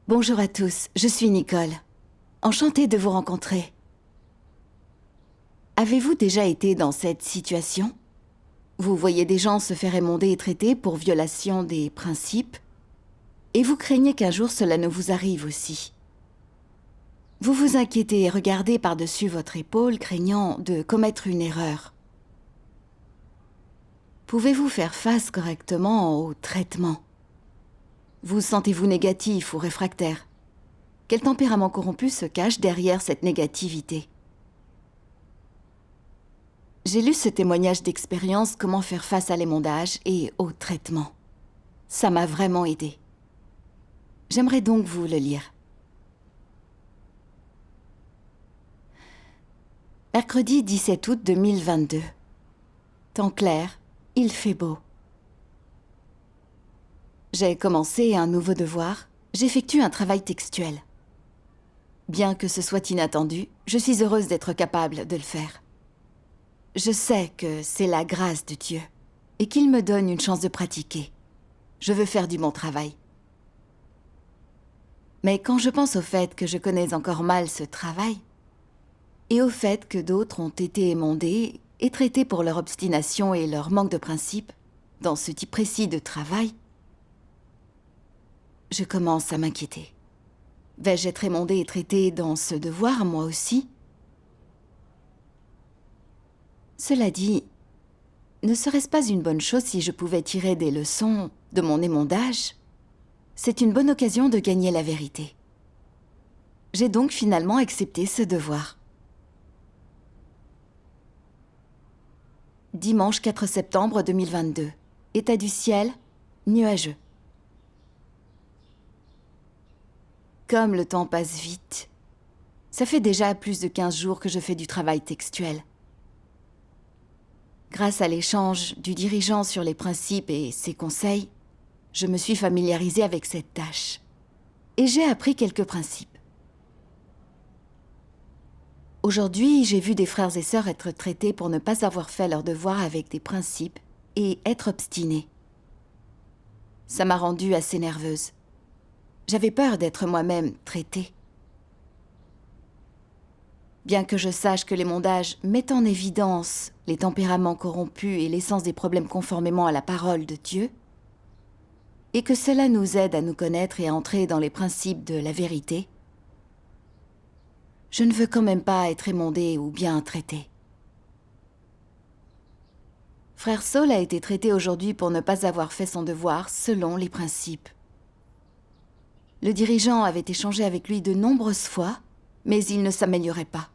Bonjour à tous, je suis Nicole. Enchantée de vous rencontrer. Avez-vous déjà été dans cette situation? Vous voyez des gens se faire émonder et traiter pour violation des principes, et vous craignez qu'un jour cela ne vous arrive aussi. Vous vous inquiétez et regardez par-dessus votre épaule, craignant de commettre une erreur. Pouvez-vous faire face correctement au traitement? Vous sentez-vous négatif ou réfractaire? Quel tempérament corrompu se cache derrière cette négativité? J'ai lu ce témoignage d'expérience Comment faire face à l'émondage et au traitement. Ça m'a vraiment aidé. J'aimerais donc vous le lire. Mercredi 17 août 2022. Temps clair, il fait beau. J'ai commencé un nouveau devoir. J'effectue un travail textuel. Bien que ce soit inattendu, je suis heureuse d'être capable de le faire. Je sais que c'est la grâce de Dieu et qu'il me donne une chance de pratiquer. Je veux faire du bon travail. Mais quand je pense au fait que je connais encore mal ce travail, et au fait que d'autres ont été émondés et traités pour leur obstination et leur manque de principe dans ce type précis de travail, je commence à m'inquiéter. Vais-je être émondée et traitée dans ce devoir, moi aussi? Cela dit, ne serait-ce pas une bonne chose si je pouvais tirer des leçons de mon émondage? C'est une bonne occasion de gagner la vérité. J'ai donc finalement accepté ce devoir. Dimanche 4 septembre 2022. État du ciel, nuageux. Comme le temps passe vite. Ça fait déjà plus de 15 jours que je fais du travail textuel. Grâce à l'échange du dirigeant sur les principes et ses conseils, je me suis familiarisée avec cette tâche. Et j'ai appris quelques principes. Aujourd'hui, j'ai vu des frères et sœurs être traités pour ne pas avoir fait leur devoir avec des principes et être obstinés. Ça m'a rendue assez nerveuse. J'avais peur d'être moi-même traitée. Bien que je sache que l'émondage met en évidence les tempéraments corrompus et l'essence des problèmes conformément à la parole de Dieu, et que cela nous aide à nous connaître et à entrer dans les principes de la vérité, je ne veux quand même pas être émondée ou bien traitée. Frère Saul a été traité aujourd'hui pour ne pas avoir fait son devoir selon les principes. Le dirigeant avait échangé avec lui de nombreuses fois, mais il ne s'améliorait pas.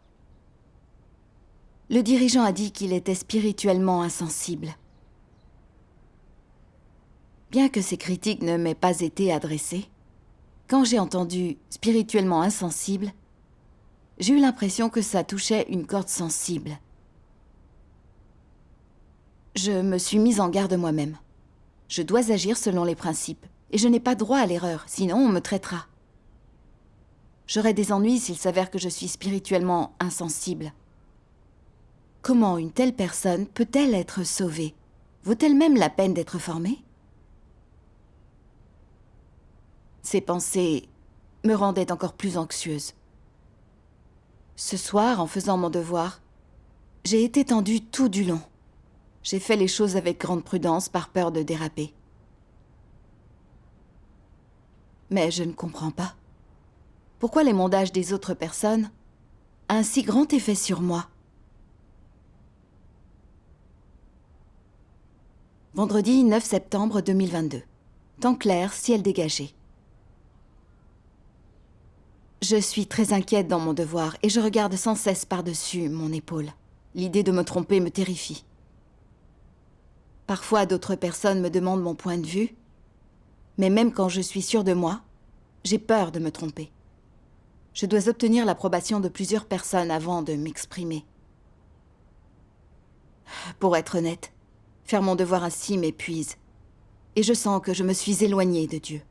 Le dirigeant a dit qu'il était spirituellement insensible. Bien que ces critiques ne m'aient pas été adressées, quand j'ai entendu « spirituellement insensible », j'ai eu l'impression que ça touchait une corde sensible. Je me suis mise en garde moi-même. Je dois agir selon les principes, et je n'ai pas droit à l'erreur, sinon on me traitera. J'aurai des ennuis s'il s'avère que je suis spirituellement insensible. Comment une telle personne peut-elle être sauvée? Vaut-elle même la peine d'être formée? Ces pensées me rendaient encore plus anxieuse. Ce soir, en faisant mon devoir, j'ai été tendue tout du long. J'ai fait les choses avec grande prudence par peur de déraper. Mais je ne comprends pas. Pourquoi l'émondage des autres personnes a un si grand effet sur moi? Vendredi 9 septembre 2022. Temps clair, ciel dégagé. Je suis très inquiète dans mon devoir et je regarde sans cesse par-dessus mon épaule. L'idée de me tromper me terrifie. Parfois, d'autres personnes me demandent mon point de vue, mais même quand je suis sûre de moi, j'ai peur de me tromper. Je dois obtenir l'approbation de plusieurs personnes avant de m'exprimer. Pour être honnête, faire mon devoir ainsi m'épuise, et je sens que je me suis éloignée de Dieu.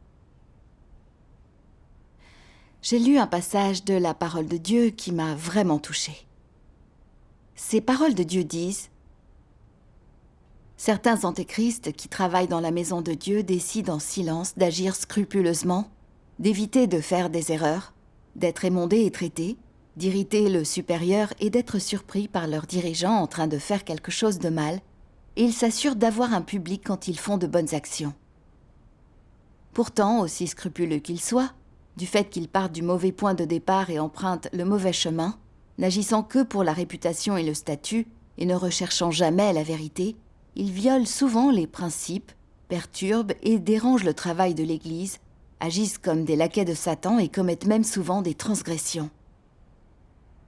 J'ai lu un passage de la parole de Dieu qui m'a vraiment touchée. Ces paroles de Dieu disent « Certains antéchrists qui travaillent dans la maison de Dieu décident en silence d'agir scrupuleusement d'éviter de faire des erreurs, d'être émondés et traités, d'irriter le supérieur et d'être surpris par leurs dirigeants en train de faire quelque chose de mal, et ils s'assurent d'avoir un public quand ils font de bonnes actions. Pourtant, aussi scrupuleux qu'ils soient, du fait qu'ils partent du mauvais point de départ et empruntent le mauvais chemin, n'agissant que pour la réputation et le statut, et ne recherchant jamais la vérité, ils violent souvent les principes, perturbent et dérangent le travail de l'Église, agissent comme des laquais de Satan et commettent même souvent des transgressions.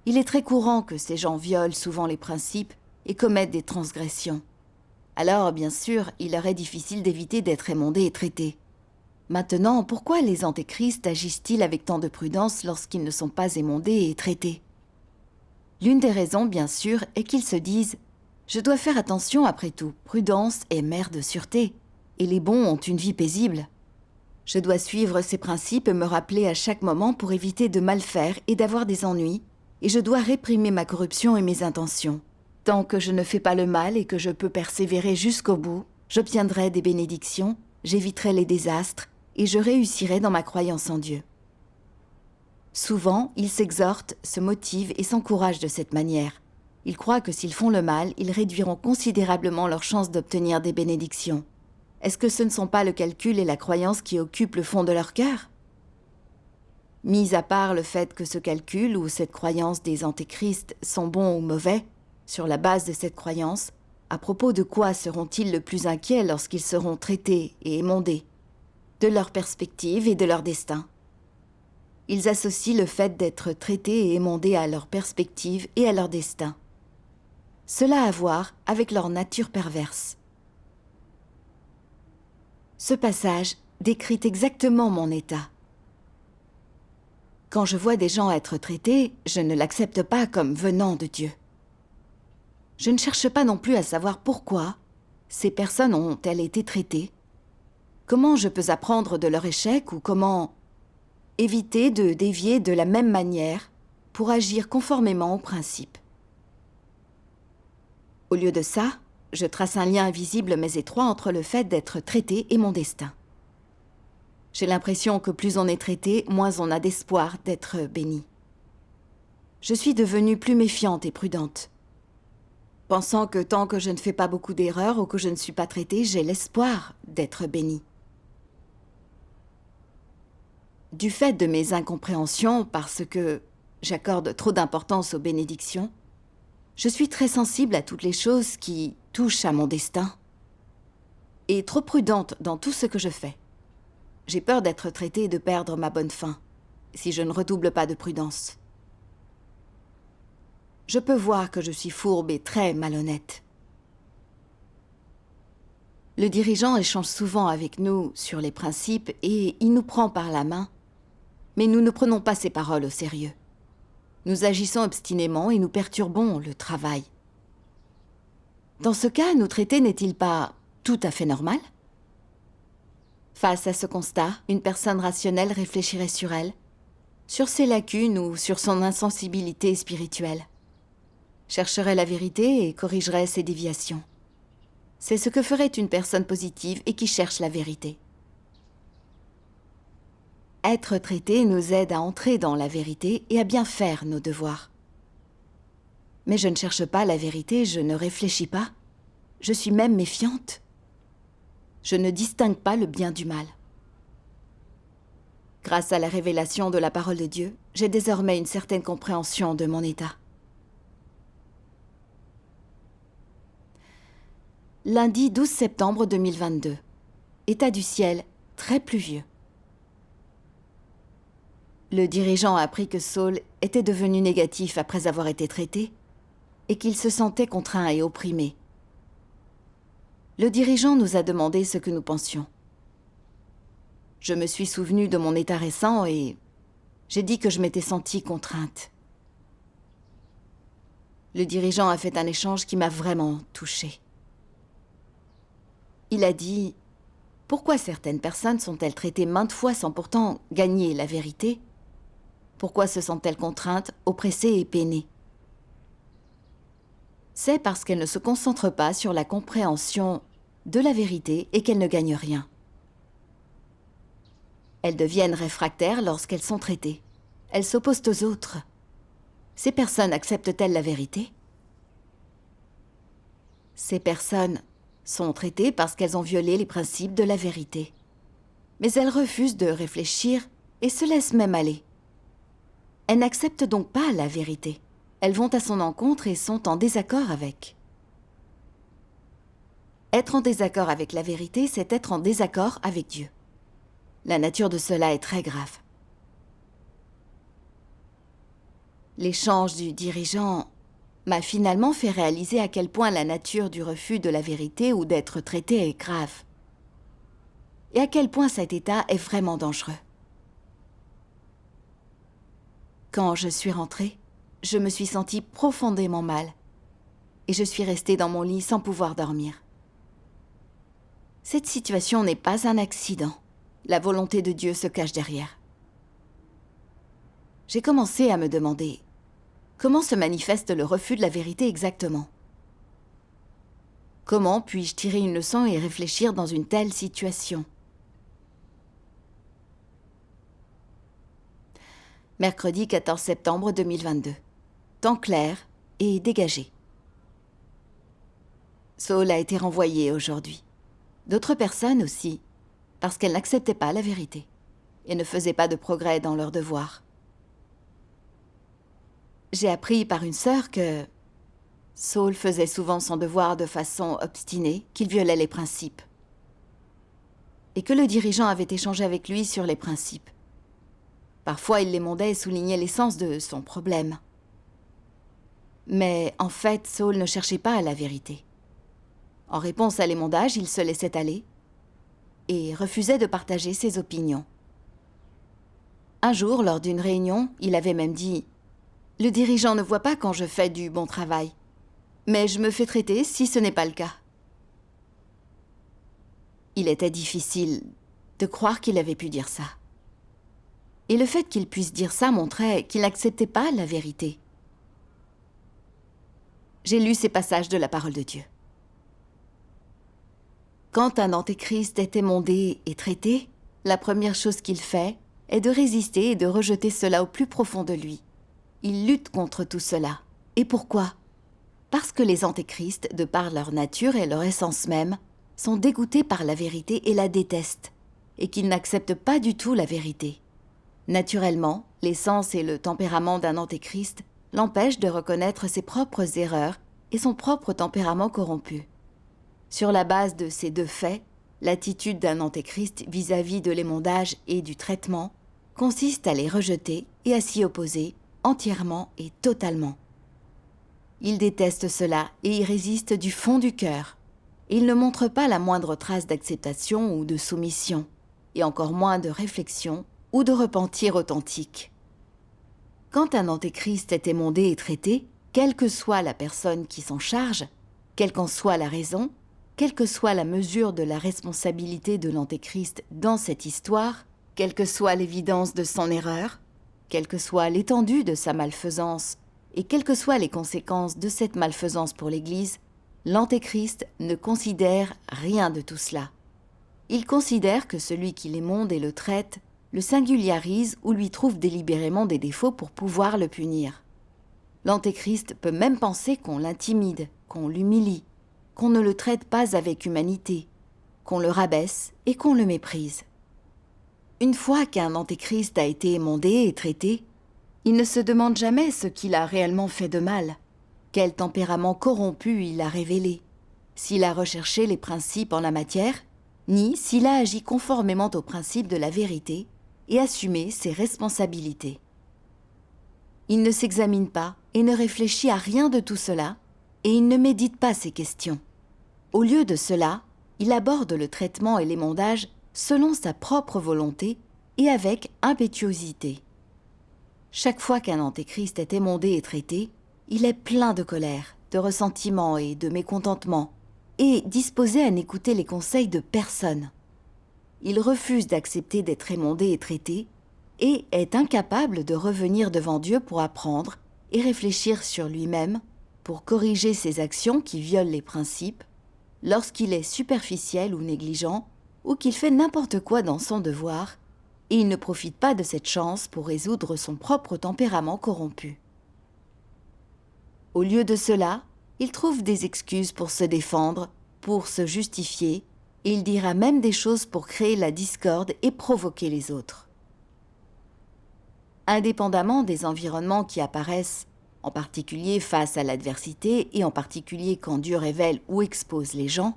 Il est très courant que ces gens violent souvent les principes et commettent des transgressions. Alors, bien sûr, il leur est difficile d'éviter d'être émondés et traités. Maintenant, pourquoi les antéchrists agissent-ils avec tant de prudence lorsqu'ils ne sont pas émondés et traités? L'une des raisons, bien sûr, est qu'ils se disent « Je dois faire attention après tout, prudence est mère de sûreté, et les bons ont une vie paisible. Je dois suivre ces principes et me rappeler à chaque moment pour éviter de mal faire et d'avoir des ennuis, et je dois réprimer ma corruption et mes intentions. Tant que je ne fais pas le mal et que je peux persévérer jusqu'au bout, j'obtiendrai des bénédictions, j'éviterai les désastres, et je réussirai dans ma croyance en Dieu. » Souvent, ils s'exhortent, se motivent et s'encouragent de cette manière. Ils croient que s'ils font le mal, ils réduiront considérablement leurs chances d'obtenir des bénédictions. Est-ce que ce ne sont pas le calcul et la croyance qui occupent le fond de leur cœur? Mis à part le fait que ce calcul ou cette croyance des antéchrists sont bons ou mauvais, sur la base de cette croyance, à propos de quoi seront-ils le plus inquiets lorsqu'ils seront traités et émondés? De leur perspective et de leur destin. Ils associent le fait d'être traités et émondés à leur perspective et à leur destin. Cela a à voir avec leur nature perverse. Ce passage décrit exactement mon état. Quand je vois des gens être traités, je ne l'accepte pas comme venant de Dieu. Je ne cherche pas non plus à savoir pourquoi ces personnes ont-elles été traitées, comment je peux apprendre de leur échec ou comment éviter de dévier de la même manière pour agir conformément aux principes. Au lieu de ça, je trace un lien invisible mais étroit entre le fait d'être traité et mon destin. J'ai l'impression que plus on est traité, moins on a d'espoir d'être béni. Je suis devenue plus méfiante et prudente, pensant que tant que je ne fais pas beaucoup d'erreurs ou que je ne suis pas traitée, j'ai l'espoir d'être béni. Du fait de mes incompréhensions, parce que j'accorde trop d'importance aux bénédictions, je suis très sensible à toutes les choses qui touchent à mon destin et trop prudente dans tout ce que je fais. J'ai peur d'être traitée et de perdre ma bonne fin, si je ne redouble pas de prudence. Je peux voir que je suis fourbe et très malhonnête. Le dirigeant échange souvent avec nous sur les principes et il nous prend par la main, mais nous ne prenons pas ses paroles au sérieux. Nous agissons obstinément et nous perturbons le travail. Dans ce cas, nous traiter n'est-il pas tout à fait normal? Face à ce constat, une personne rationnelle réfléchirait sur elle, sur ses lacunes ou sur son insensibilité spirituelle, chercherait la vérité et corrigerait ses déviations. C'est ce que ferait une personne positive et qui cherche la vérité. Être traité nous aide à entrer dans la vérité et à bien faire nos devoirs. Mais je ne cherche pas la vérité, je ne réfléchis pas. Je suis même méfiante. Je ne distingue pas le bien du mal. Grâce à la révélation de la parole de Dieu, j'ai désormais une certaine compréhension de mon état. Lundi 12 septembre 2022. État du ciel, très pluvieux. Le dirigeant a appris que Saul était devenu négatif après avoir été traité et qu'il se sentait contraint et opprimé. Le dirigeant nous a demandé ce que nous pensions. Je me suis souvenue de mon état récent et j'ai dit que je m'étais sentie contrainte. Le dirigeant a fait un échange qui m'a vraiment touchée. Il a dit « Pourquoi certaines personnes sont-elles traitées maintes fois sans pourtant gagner la vérité ? Pourquoi se sentent-elles contraintes, oppressées et peinées ? C'est parce qu'elles ne se concentrent pas sur la compréhension de la vérité et qu'elles ne gagnent rien. Elles deviennent réfractaires lorsqu'elles sont traitées. Elles s'opposent aux autres. Ces personnes acceptent-elles la vérité? Ces personnes sont traitées parce qu'elles ont violé les principes de la vérité. Mais elles refusent de réfléchir et se laissent même aller. Elles n'acceptent donc pas la vérité. Elles vont à son encontre et sont en désaccord avec. Être en désaccord avec la vérité, c'est être en désaccord avec Dieu. La nature de cela est très grave. L'échange du dirigeant m'a finalement fait réaliser à quel point la nature du refus de la vérité ou d'être traité est grave. Et à quel point cet état est vraiment dangereux. Quand je suis rentrée, je me suis sentie profondément mal. Et je suis restée dans mon lit sans pouvoir dormir. Cette situation n'est pas un accident. La volonté de Dieu se cache derrière. J'ai commencé à me demander comment se manifeste le refus de la vérité exactement. Comment puis-je tirer une leçon et réfléchir dans une telle situation? Mercredi 14 septembre 2022. Temps clair et dégagé. Saul a été renvoyé aujourd'hui. D'autres personnes aussi, parce qu'elles n'acceptaient pas la vérité et ne faisaient pas de progrès dans leur devoir. J'ai appris par une sœur que Saul faisait souvent son devoir de façon obstinée, qu'il violait les principes, et que le dirigeant avait échangé avec lui sur les principes. Parfois, il l'émondait et soulignait l'essence de son problème. Mais en fait, Saul ne cherchait pas la vérité. En réponse à l'émondage, il se laissait aller et refusait de partager ses opinions. Un jour, lors d'une réunion, il avait même dit « Le dirigeant ne voit pas quand je fais du bon travail, mais je me fais traiter si ce n'est pas le cas. » Il était difficile de croire qu'il avait pu dire ça. Et le fait qu'il puisse dire ça montrait qu'il n'acceptait pas la vérité. J'ai lu ces passages de la parole de Dieu. Quand un antéchrist est émondé et traité, la première chose qu'il fait est de résister et de rejeter cela au plus profond de lui. Il lutte contre tout cela. Et pourquoi? Parce que les antéchrists, de par leur nature et leur essence même, sont dégoûtés par la vérité et la détestent, et qu'ils n'acceptent pas du tout la vérité. Naturellement, l'essence et le tempérament d'un antéchrist l'empêchent de reconnaître ses propres erreurs et son propre tempérament corrompu. Sur la base de ces deux faits, l'attitude d'un antéchrist vis-à-vis de l'émondage et du traitement consiste à les rejeter et à s'y opposer entièrement et totalement. Il déteste cela et y résiste du fond du cœur. Il ne montre pas la moindre trace d'acceptation ou de soumission, et encore moins de réflexion ou de repentir authentique. Quand un antéchrist est émondé et traité, quelle que soit la personne qui s'en charge, quelle qu'en soit la raison, quelle que soit la mesure de la responsabilité de l'antéchrist dans cette histoire, quelle que soit l'évidence de son erreur, quelle que soit l'étendue de sa malfaisance et quelles que soient les conséquences de cette malfaisance pour l'Église, l'antéchrist ne considère rien de tout cela. Il considère que celui qui l'émonde et le traite le singularise ou lui trouve délibérément des défauts pour pouvoir le punir. L'antéchrist peut même penser qu'on l'intimide, qu'on l'humilie, qu'on ne le traite pas avec humanité, qu'on le rabaisse et qu'on le méprise. Une fois qu'un antéchrist a été émondé et traité, il ne se demande jamais ce qu'il a réellement fait de mal, quel tempérament corrompu il a révélé, s'il a recherché les principes en la matière, ni s'il a agi conformément aux principes de la vérité et assumé ses responsabilités. Il ne s'examine pas et ne réfléchit à rien de tout cela, et il ne médite pas ces questions. Au lieu de cela, il aborde le traitement et l'émondage selon sa propre volonté et avec impétuosité. Chaque fois qu'un antéchrist est émondé et traité, il est plein de colère, de ressentiment et de mécontentement, et disposé à n'écouter les conseils de personne. Il refuse d'accepter d'être émondé et traité, et est incapable de revenir devant Dieu pour apprendre et réfléchir sur lui-même, pour corriger ses actions qui violent les principes, lorsqu'il est superficiel ou négligent, ou qu'il fait n'importe quoi dans son devoir, et il ne profite pas de cette chance pour résoudre son propre tempérament corrompu. Au lieu de cela, il trouve des excuses pour se défendre, pour se justifier, et il dira même des choses pour créer la discorde et provoquer les autres. Indépendamment des environnements qui apparaissent, en particulier face à l'adversité et en particulier quand Dieu révèle ou expose les gens,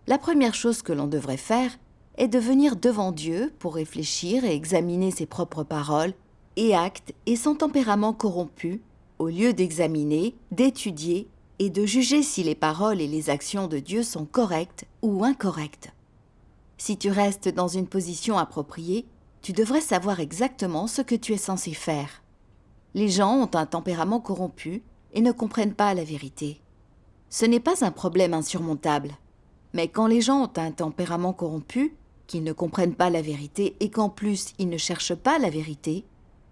la première chose que l'on devrait faire est de venir devant Dieu pour réfléchir et examiner ses propres paroles et actes et son tempérament corrompu, au lieu d'examiner, d'étudier et de juger si les paroles et les actions de Dieu sont correctes ou incorrectes. Si tu restes dans une position appropriée, tu devrais savoir exactement ce que tu es censé faire. Les gens ont un tempérament corrompu et ne comprennent pas la vérité. Ce n'est pas un problème insurmontable. Mais quand les gens ont un tempérament corrompu, qu'ils ne comprennent pas la vérité et qu'en plus ils ne cherchent pas la vérité,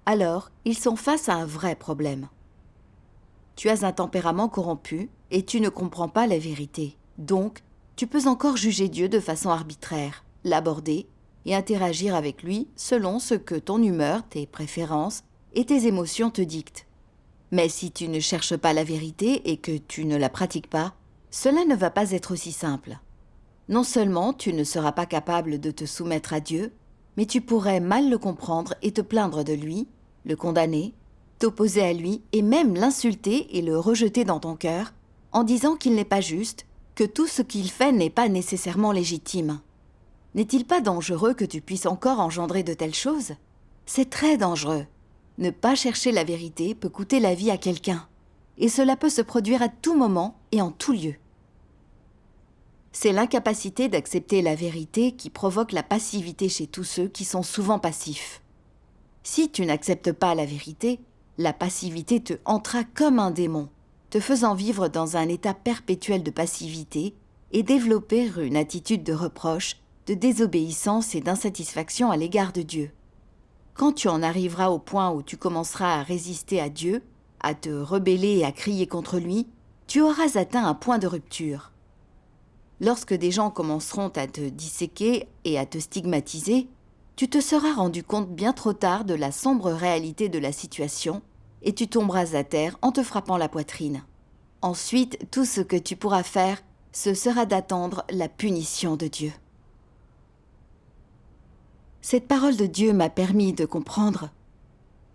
alors ils sont face à un vrai problème. Tu as un tempérament corrompu et tu ne comprends pas la vérité. Donc, tu peux encore juger Dieu de façon arbitraire, l'aborder et interagir avec lui selon ce que ton humeur, tes préférences et tes émotions te dictent. Mais si tu ne cherches pas la vérité et que tu ne la pratiques pas, cela ne va pas être aussi simple. Non seulement tu ne seras pas capable de te soumettre à Dieu, mais tu pourrais mal le comprendre et te plaindre de lui, le condamner, t'opposer à lui et même l'insulter et le rejeter dans ton cœur en disant qu'il n'est pas juste, que tout ce qu'il fait n'est pas nécessairement légitime. N'est-il pas dangereux que tu puisses encore engendrer de telles choses? C'est très dangereux. Ne pas chercher la vérité peut coûter la vie à quelqu'un, et cela peut se produire à tout moment et en tout lieu. C'est l'incapacité d'accepter la vérité qui provoque la passivité chez tous ceux qui sont souvent passifs. Si tu n'acceptes pas la vérité, la passivité te hantera comme un démon, te faisant vivre dans un état perpétuel de passivité et développer une attitude de reproche, de désobéissance et d'insatisfaction à l'égard de Dieu. Quand tu en arriveras au point où tu commenceras à résister à Dieu, à te rebeller et à crier contre lui, tu auras atteint un point de rupture. Lorsque des gens commenceront à te disséquer et à te stigmatiser, tu te seras rendu compte bien trop tard de la sombre réalité de la situation et tu tomberas à terre en te frappant la poitrine. Ensuite, tout ce que tu pourras faire, ce sera d'attendre la punition de Dieu. Cette parole de Dieu m'a permis de comprendre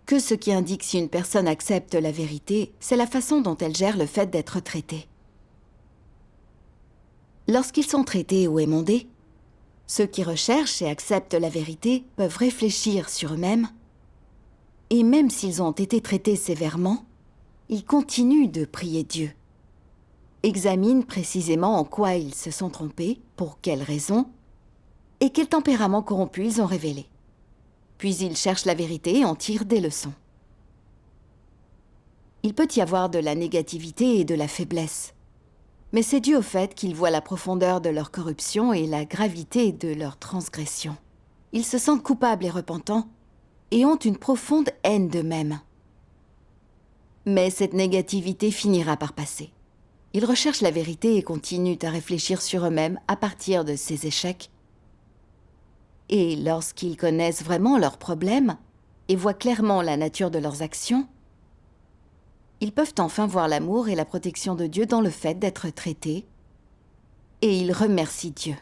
que ce qui indique si une personne accepte la vérité, c'est la façon dont elle gère le fait d'être traitée. Lorsqu'ils sont traités ou émondés, ceux qui recherchent et acceptent la vérité peuvent réfléchir sur eux-mêmes, et même s'ils ont été traités sévèrement, ils continuent de prier Dieu, examinent précisément en quoi ils se sont trompés, pour quelles raisons, et quel tempérament corrompu ils ont révélé. Puis ils cherchent la vérité et en tirent des leçons. Il peut y avoir de la négativité et de la faiblesse, mais c'est dû au fait qu'ils voient la profondeur de leur corruption et la gravité de leur transgression. Ils se sentent coupables et repentants et ont une profonde haine d'eux-mêmes. Mais cette négativité finira par passer. Ils recherchent la vérité et continuent à réfléchir sur eux-mêmes à partir de ces échecs. Et lorsqu'ils connaissent vraiment leurs problèmes et voient clairement la nature de leurs actions, ils peuvent enfin voir l'amour et la protection de Dieu dans le fait d'être traités, et ils remercient Dieu.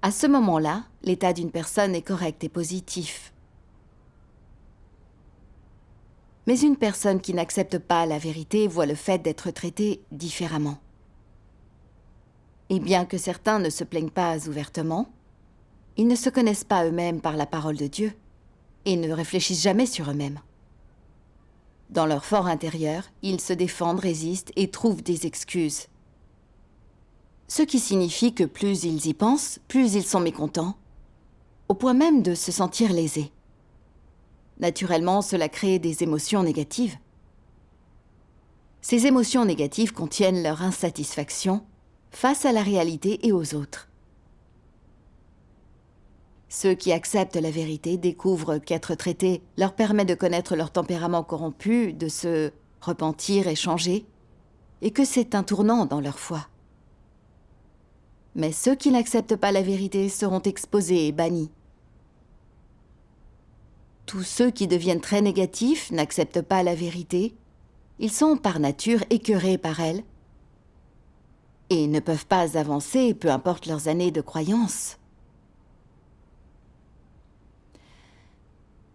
À ce moment-là, l'état d'une personne est correct et positif. Mais une personne qui n'accepte pas la vérité voit le fait d'être traitée différemment. Et bien que certains ne se plaignent pas ouvertement, ils ne se connaissent pas eux-mêmes par la parole de Dieu et ne réfléchissent jamais sur eux-mêmes. Dans leur fort intérieur, ils se défendent, résistent et trouvent des excuses. Ce qui signifie que plus ils y pensent, plus ils sont mécontents, au point même de se sentir lésés. Naturellement, cela crée des émotions négatives. Ces émotions négatives contiennent leur insatisfaction face à la réalité et aux autres. Ceux qui acceptent la vérité découvrent qu'être traités leur permet de connaître leur tempérament corrompu, de se repentir et changer, et que c'est un tournant dans leur foi. Mais ceux qui n'acceptent pas la vérité seront exposés et bannis. Tous ceux qui deviennent très négatifs n'acceptent pas la vérité. Ils sont par nature écœurés par elle et ne peuvent pas avancer, peu importe leurs années de croyance.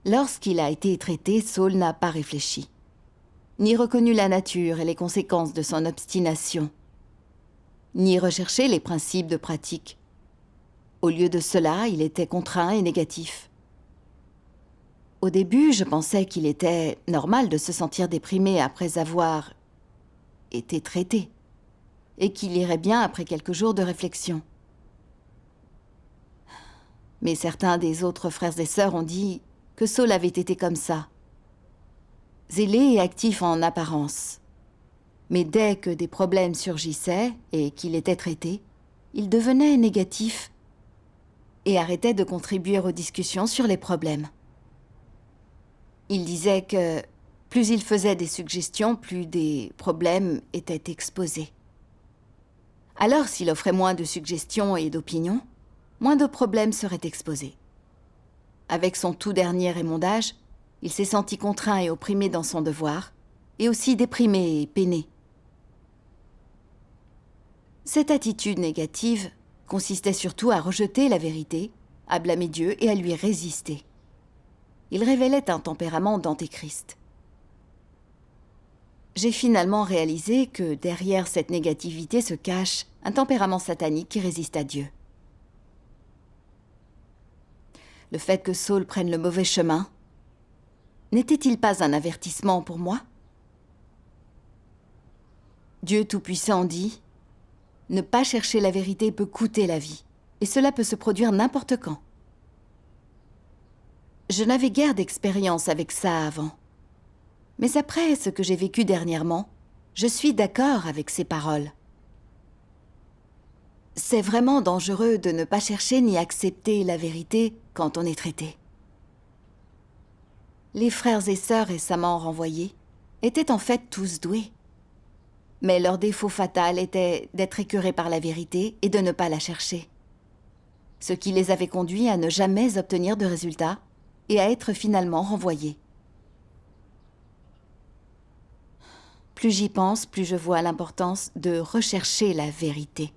Lorsqu'il a été traité, Saul n'a pas réfléchi, ni reconnu la nature et les conséquences de son obstination, ni recherché les principes de pratique. Au lieu de cela, il était contraint et négatif. Au début, je pensais qu'il était normal de se sentir déprimé après avoir été traité, et qu'il irait bien après quelques jours de réflexion. Mais certains des autres frères et sœurs ont dit que Saul avait été comme ça, zélé et actif en apparence. Mais dès que des problèmes surgissaient et qu'il était traité, il devenait négatif et arrêtait de contribuer aux discussions sur les problèmes. Il disait que plus il faisait des suggestions, plus des problèmes étaient exposés. Alors, s'il offrait moins de suggestions et d'opinions, moins de problèmes seraient exposés. Avec son tout dernier émondage, il s'est senti contraint et opprimé dans son devoir, et aussi déprimé et peiné. Cette attitude négative consistait surtout à rejeter la vérité, à blâmer Dieu et à lui résister. Il révélait un tempérament d'antéchrist. J'ai finalement réalisé que derrière cette négativité se cache un tempérament satanique qui résiste à Dieu. Le fait que Saul prenne le mauvais chemin, n'était-il pas un avertissement pour moi? Dieu Tout-Puissant dit « Ne pas chercher la vérité peut coûter la vie, et cela peut se produire n'importe quand. » Je n'avais guère d'expérience avec ça avant. Mais après ce que j'ai vécu dernièrement, je suis d'accord avec ces paroles. C'est vraiment dangereux de ne pas chercher ni accepter la vérité quand on est traité. Les frères et sœurs récemment renvoyés étaient en fait tous doués. Mais leur défaut fatal était d'être écœurés par la vérité et de ne pas la chercher. Ce qui les avait conduits à ne jamais obtenir de résultats et à être finalement renvoyés. Plus j'y pense, plus je vois l'importance de rechercher la vérité.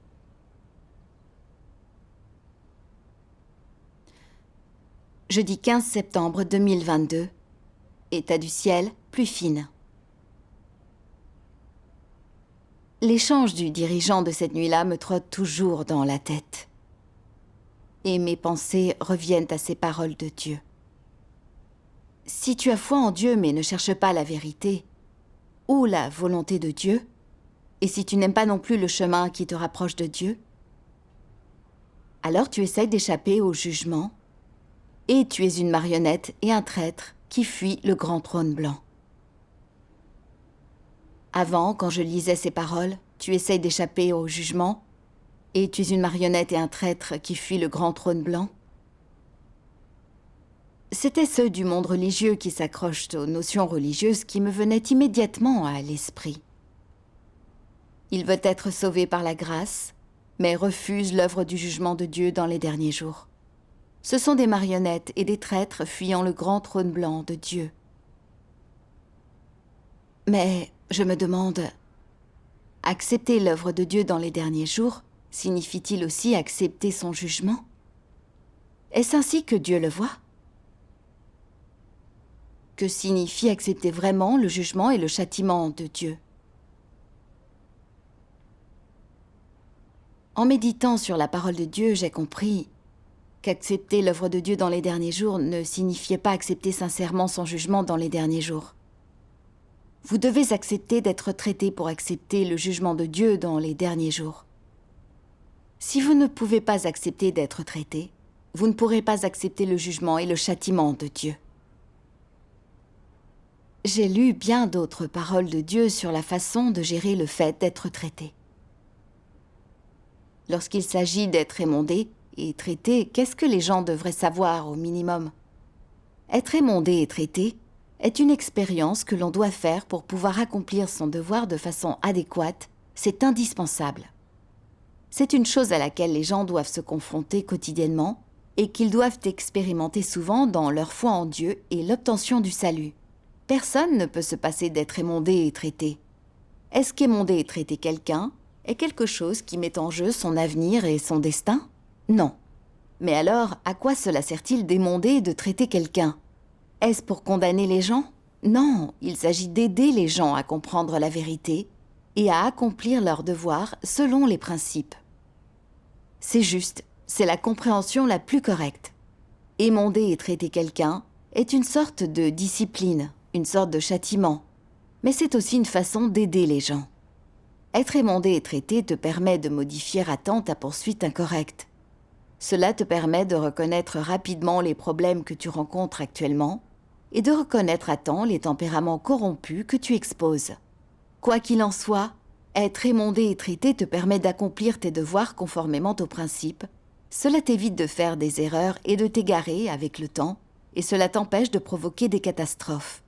Jeudi 15 septembre 2022. État du ciel, plus fine. L'échange du dirigeant de cette nuit-là me trotte toujours dans la tête. Et mes pensées reviennent à ces paroles de Dieu. Si tu as foi en Dieu mais ne cherches pas la vérité, ou la volonté de Dieu, et si tu n'aimes pas non plus le chemin qui te rapproche de Dieu, alors tu essaies d'échapper au jugement, et tu es une marionnette et un traître qui fuit le grand trône blanc. Avant, quand je lisais ces paroles, tu essaies d'échapper au jugement, et tu es une marionnette et un traître qui fuit le grand trône blanc. C'étaient ceux du monde religieux qui s'accrochent aux notions religieuses qui me venaient immédiatement à l'esprit. Ils veulent être sauvés par la grâce, mais refusent l'œuvre du jugement de Dieu dans les derniers jours. Ce sont des marionnettes et des traîtres fuyant le grand trône blanc de Dieu. Mais je me demande, accepter l'œuvre de Dieu dans les derniers jours signifie-t-il aussi accepter son jugement? Est-ce ainsi que Dieu le voit? Que signifie accepter vraiment le jugement et le châtiment de Dieu? En méditant sur la parole de Dieu, j'ai compris qu'accepter l'œuvre de Dieu dans les derniers jours ne signifiait pas accepter sincèrement son jugement dans les derniers jours. Vous devez accepter d'être traité pour accepter le jugement de Dieu dans les derniers jours. Si vous ne pouvez pas accepter d'être traité, vous ne pourrez pas accepter le jugement et le châtiment de Dieu. J'ai lu bien d'autres paroles de Dieu sur la façon de gérer le fait d'être traité. Lorsqu'il s'agit d'être émondé et traité, qu'est-ce que les gens devraient savoir au minimum? Être émondé et traité est une expérience que l'on doit faire pour pouvoir accomplir son devoir de façon adéquate. C'est indispensable. C'est une chose à laquelle les gens doivent se confronter quotidiennement et qu'ils doivent expérimenter souvent dans leur foi en Dieu et l'obtention du salut. Personne ne peut se passer d'être émondé et traité. Est-ce qu'émonder et traiter quelqu'un est quelque chose qui met en jeu son avenir et son destin? Non. Mais alors, à quoi cela sert-il d'émonder et de traiter quelqu'un? Est-ce pour condamner les gens? Non, il s'agit d'aider les gens à comprendre la vérité et à accomplir leurs devoirs selon les principes. C'est juste, c'est la compréhension la plus correcte. Émonder et traiter quelqu'un est une sorte de discipline, une sorte de châtiment, mais c'est aussi une façon d'aider les gens. Être émondé et traité te permet de modifier à temps ta poursuite incorrecte. Cela te permet de reconnaître rapidement les problèmes que tu rencontres actuellement et de reconnaître à temps les tempéraments corrompus que tu exposes. Quoi qu'il en soit, être émondé et traité te permet d'accomplir tes devoirs conformément aux principes. Cela t'évite de faire des erreurs et de t'égarer avec le temps, et cela t'empêche de provoquer des catastrophes.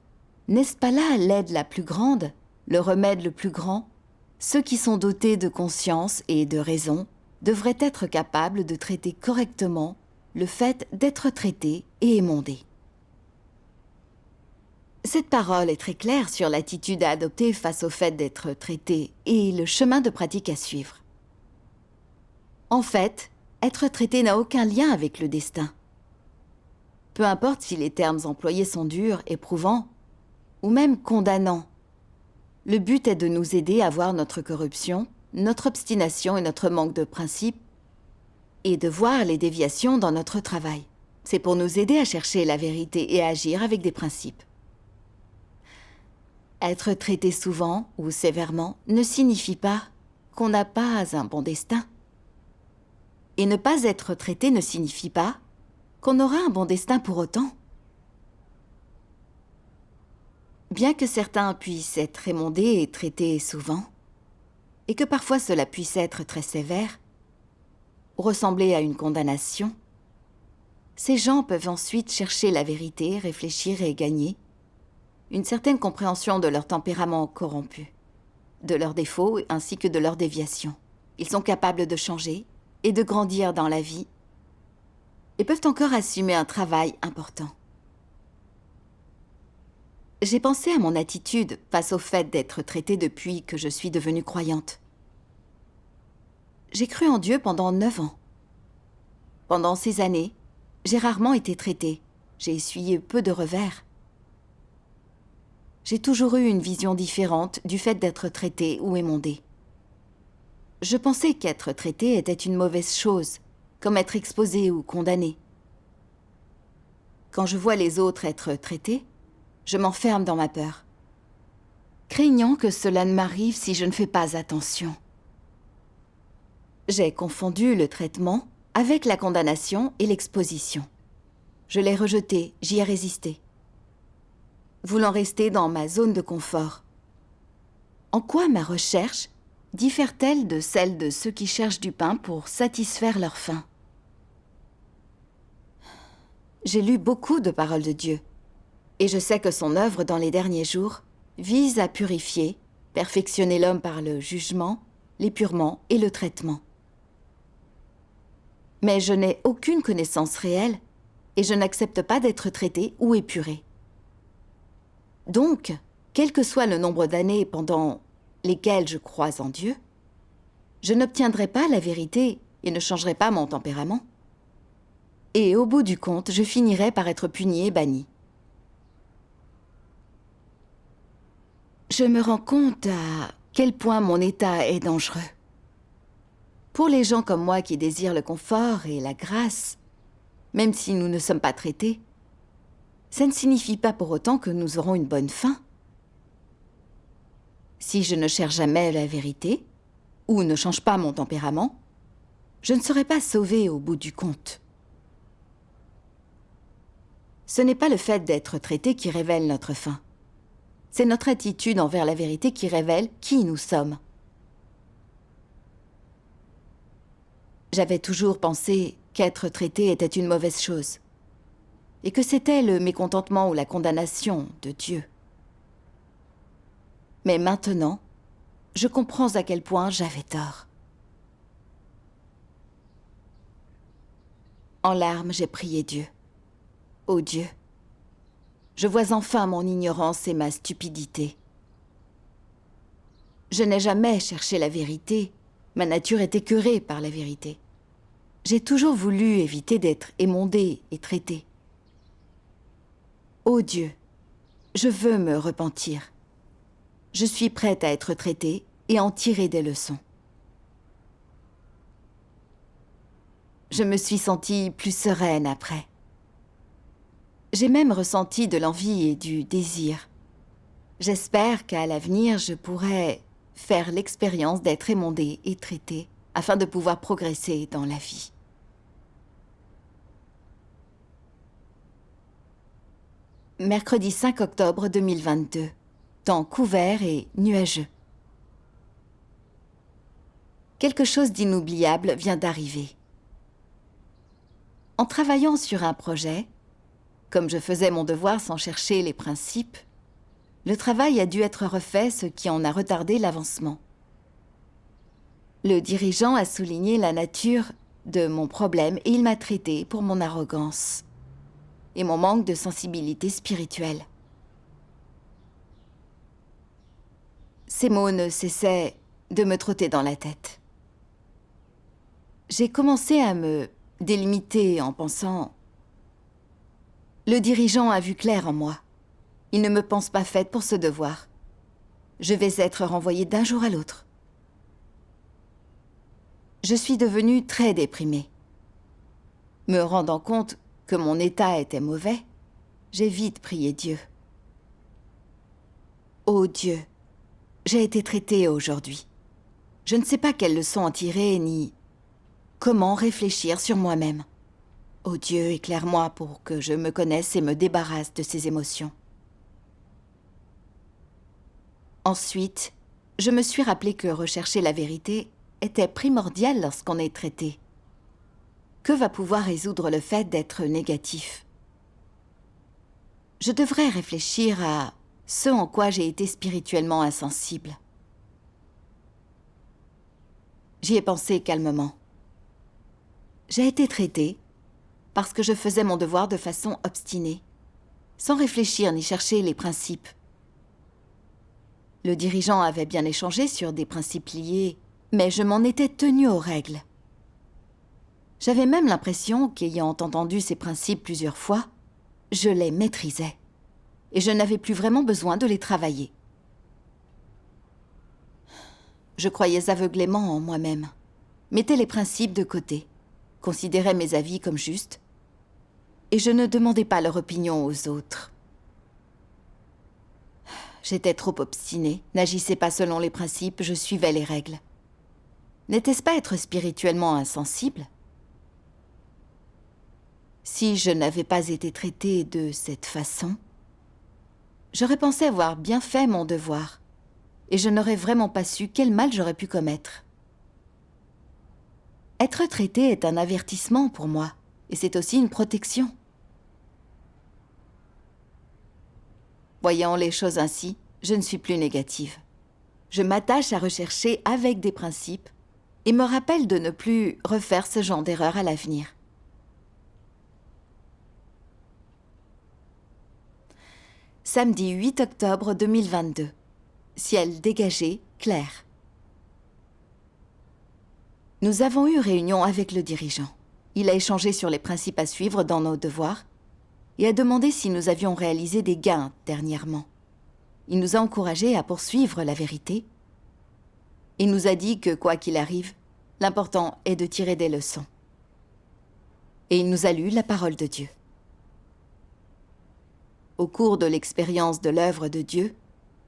N'est-ce pas là l'aide la plus grande, le remède le plus grand? Ceux qui sont dotés de conscience et de raison devraient être capables de traiter correctement le fait d'être traités et émondés. Cette parole est très claire sur l'attitude à adopter face au fait d'être traité et le chemin de pratique à suivre. En fait, être traité n'a aucun lien avec le destin. Peu importe si les termes employés sont durs, éprouvants ou même condamnants. Le but est de nous aider à voir notre corruption, notre obstination et notre manque de principe et de voir les déviations dans notre travail. C'est pour nous aider à chercher la vérité et à agir avec des principes. Être traité souvent ou sévèrement ne signifie pas qu'on n'a pas un bon destin. Et ne pas être traité ne signifie pas qu'on aura un bon destin pour autant. Bien que certains puissent être émondés et traités souvent, et que parfois cela puisse être très sévère, ou ressembler à une condamnation, ces gens peuvent ensuite chercher la vérité, réfléchir et gagner une certaine compréhension de leur tempérament corrompu, de leurs défauts ainsi que de leurs déviations. Ils sont capables de changer et de grandir dans la vie et peuvent encore assumer un travail important. J'ai pensé à mon attitude face au fait d'être traitée depuis que je suis devenue croyante. J'ai cru en Dieu pendant 9 ans. Pendant ces années, j'ai rarement été traitée. J'ai essuyé peu de revers. J'ai toujours eu une vision différente du fait d'être traitée ou émondée. Je pensais qu'être traité était une mauvaise chose, comme être exposé ou condamné. Quand je vois les autres être traités, je m'enferme dans ma peur, craignant que cela ne m'arrive si je ne fais pas attention. J'ai confondu le traitement avec la condamnation et l'exposition. Je l'ai rejeté, j'y ai résisté, voulant rester dans ma zone de confort. En quoi ma recherche diffère-t-elle de celle de ceux qui cherchent du pain pour satisfaire leur faim? J'ai lu beaucoup de paroles de Dieu, et je sais que son œuvre dans les derniers jours vise à purifier, perfectionner l'homme par le jugement, l'épurement et le traitement. Mais je n'ai aucune connaissance réelle, et je n'accepte pas d'être traité ou épuré. Donc, quel que soit le nombre d'années pendant lesquelles je crois en Dieu, je n'obtiendrai pas la vérité et ne changerai pas mon tempérament. Et au bout du compte, je finirai par être puni et banni. Je me rends compte à quel point mon état est dangereux. Pour les gens comme moi qui désirent le confort et la grâce, même si nous ne sommes pas traités, ça ne signifie pas pour autant que nous aurons une bonne fin. Si je ne cherche jamais la vérité, ou ne change pas mon tempérament, je ne serai pas sauvé au bout du compte. Ce n'est pas le fait d'être traité qui révèle notre fin. C'est notre attitude envers la vérité qui révèle qui nous sommes. J'avais toujours pensé qu'être traité était une mauvaise chose, et que c'était le mécontentement ou la condamnation de Dieu. Mais maintenant, je comprends à quel point j'avais tort. En larmes, j'ai prié Dieu. Ô Dieu, je vois enfin mon ignorance et ma stupidité. Je n'ai jamais cherché la vérité. Ma nature est écœurée par la vérité. J'ai toujours voulu éviter d'être émondée et traitée. Ô Dieu, je veux me repentir. Je suis prête à être traitée et en tirer des leçons. Je me suis sentie plus sereine après. J'ai même ressenti de l'envie et du désir. J'espère qu'à l'avenir, je pourrai faire l'expérience d'être émondée et traitée afin de pouvoir progresser dans la vie. Mercredi 5 octobre 2022. Temps couvert et nuageux. Quelque chose d'inoubliable vient d'arriver. En travaillant sur un projet, comme je faisais mon devoir sans chercher les principes, le travail a dû être refait, ce qui en a retardé l'avancement. Le dirigeant a souligné la nature de mon problème et il m'a traité pour mon arrogance et mon manque de sensibilité spirituelle. Ces mots ne cessaient de me trotter dans la tête. J'ai commencé à me délimiter en pensant « Le dirigeant a vu clair en moi. Il ne me pense pas faite pour ce devoir. Je vais être renvoyée d'un jour à l'autre. » Je suis devenue très déprimée. Me rendant compte que mon état était mauvais, j'ai vite prié Dieu. Ô Dieu, j'ai été traitée aujourd'hui. Je ne sais pas quelle leçon en tirer ni comment réfléchir sur moi-même. Ô Dieu, éclaire-moi pour que je me connaisse et me débarrasse de ces émotions. Ensuite, je me suis rappelé que rechercher la vérité était primordial lorsqu'on est traité. Que va pouvoir résoudre le fait d'être négatif? Je devrais réfléchir à ce en quoi j'ai été spirituellement insensible. J'y ai pensé calmement. J'ai été traitée parce que je faisais mon devoir de façon obstinée, sans réfléchir ni chercher les principes. Le dirigeant avait bien échangé sur des principes liés, mais je m'en étais tenue aux règles. J'avais même l'impression qu'ayant entendu ces principes plusieurs fois, je les maîtrisais, et je n'avais plus vraiment besoin de les travailler. Je croyais aveuglément en moi-même, mettais les principes de côté, considérais mes avis comme justes, et je ne demandais pas leur opinion aux autres. J'étais trop obstinée, n'agissais pas selon les principes, je suivais les règles. N'était-ce pas être spirituellement insensible? Si je n'avais pas été traitée de cette façon, j'aurais pensé avoir bien fait mon devoir, et je n'aurais vraiment pas su quel mal j'aurais pu commettre. Être traitée est un avertissement pour moi, et c'est aussi une protection. Voyant les choses ainsi, je ne suis plus négative. Je m'attache à rechercher avec des principes et me rappelle de ne plus refaire ce genre d'erreur à l'avenir. Samedi 8 octobre 2022. Ciel dégagé, clair. Nous avons eu réunion avec le dirigeant. Il a échangé sur les principes à suivre dans nos devoirs et a demandé si nous avions réalisé des gains dernièrement. Il nous a encouragés à poursuivre la vérité. Il nous a dit que, quoi qu'il arrive, l'important est de tirer des leçons. Et il nous a lu la parole de Dieu. Au cours de l'expérience de l'œuvre de Dieu,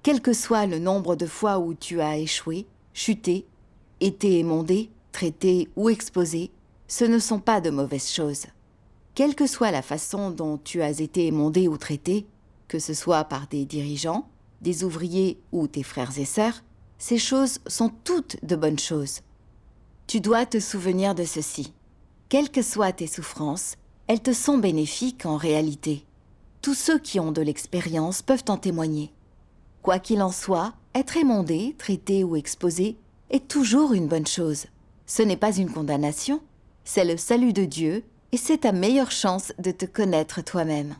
quel que soit le nombre de fois où tu as échoué, chuté, été émondé, traité ou exposé, ce ne sont pas de mauvaises choses. Quelle que soit la façon dont tu as été émondé ou traité, que ce soit par des dirigeants, des ouvriers ou tes frères et sœurs, ces choses sont toutes de bonnes choses. Tu dois te souvenir de ceci. Quelles que soient tes souffrances, elles te sont bénéfiques en réalité. Tous ceux qui ont de l'expérience peuvent en témoigner. Quoi qu'il en soit, être émondé, traité ou exposé est toujours une bonne chose. Ce n'est pas une condamnation, c'est le salut de Dieu Et c'est ta meilleure chance de te connaître toi-même.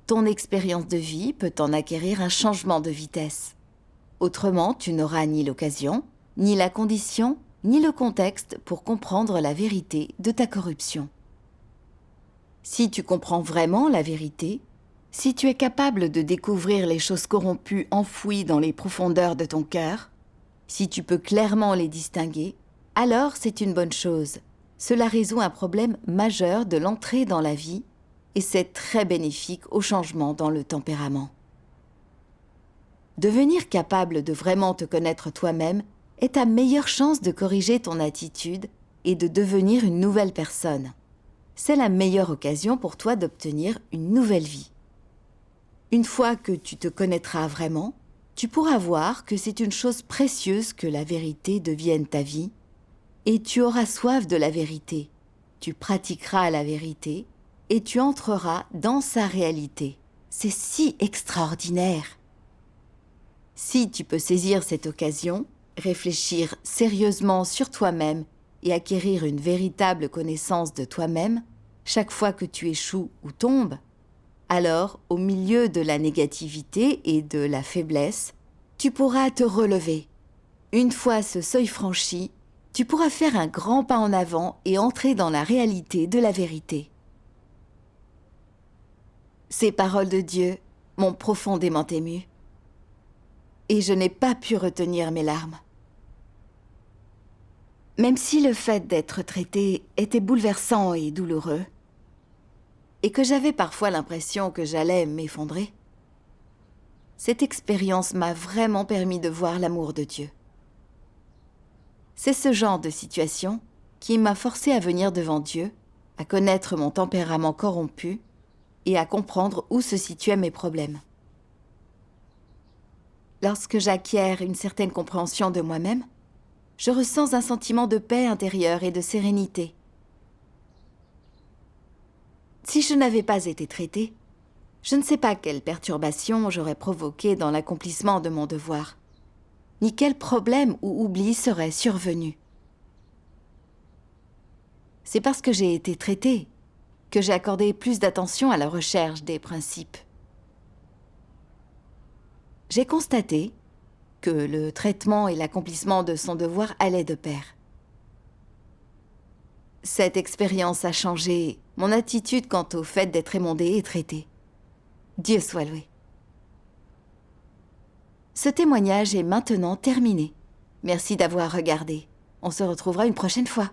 Ton expérience de vie peut en acquérir un changement de vitesse. Autrement, tu n'auras ni l'occasion, ni la condition, ni le contexte pour comprendre la vérité de ta corruption. Si tu comprends vraiment la vérité, si tu es capable de découvrir les choses corrompues enfouies dans les profondeurs de ton cœur, si tu peux clairement les distinguer, alors c'est une bonne chose. Cela résout un problème majeur de l'entrée dans la vie et c'est très bénéfique au changement dans le tempérament. Devenir capable de vraiment te connaître toi-même est ta meilleure chance de corriger ton attitude et de devenir une nouvelle personne. C'est la meilleure occasion pour toi d'obtenir une nouvelle vie. Une fois que tu te connaîtras vraiment, tu pourras voir que c'est une chose précieuse que la vérité devienne ta vie, et tu auras soif de la vérité. Tu pratiqueras la vérité, et tu entreras dans sa réalité. C'est si extraordinaire. Si tu peux saisir cette occasion, réfléchir sérieusement sur toi-même et acquérir une véritable connaissance de toi-même, chaque fois que tu échoues ou tombes, alors, au milieu de la négativité et de la faiblesse, tu pourras te relever. Une fois ce seuil franchi, tu pourras faire un grand pas en avant et entrer dans la réalité de la vérité. Ces paroles de Dieu m'ont profondément émue. Et je n'ai pas pu retenir mes larmes. Même si le fait d'être traité était bouleversant et douloureux, et que j'avais parfois l'impression que j'allais m'effondrer, cette expérience m'a vraiment permis de voir l'amour de Dieu. C'est ce genre de situation qui m'a forcé à venir devant Dieu, à connaître mon tempérament corrompu et à comprendre où se situaient mes problèmes. Lorsque j'acquiers une certaine compréhension de moi-même, je ressens un sentiment de paix intérieure et de sérénité. Si je n'avais pas été traitée, je ne sais pas quelle perturbation j'aurais provoquée dans l'accomplissement de mon devoir, ni quel problème ou oubli serait survenu. C'est parce que j'ai été traitée que j'ai accordé plus d'attention à la recherche des principes. J'ai constaté que le traitement et l'accomplissement de son devoir allaient de pair. Cette expérience a changé mon attitude quant au fait d'être émondée et traitée. Dieu soit loué. Ce témoignage est maintenant terminé. Merci d'avoir regardé. On se retrouvera une prochaine fois.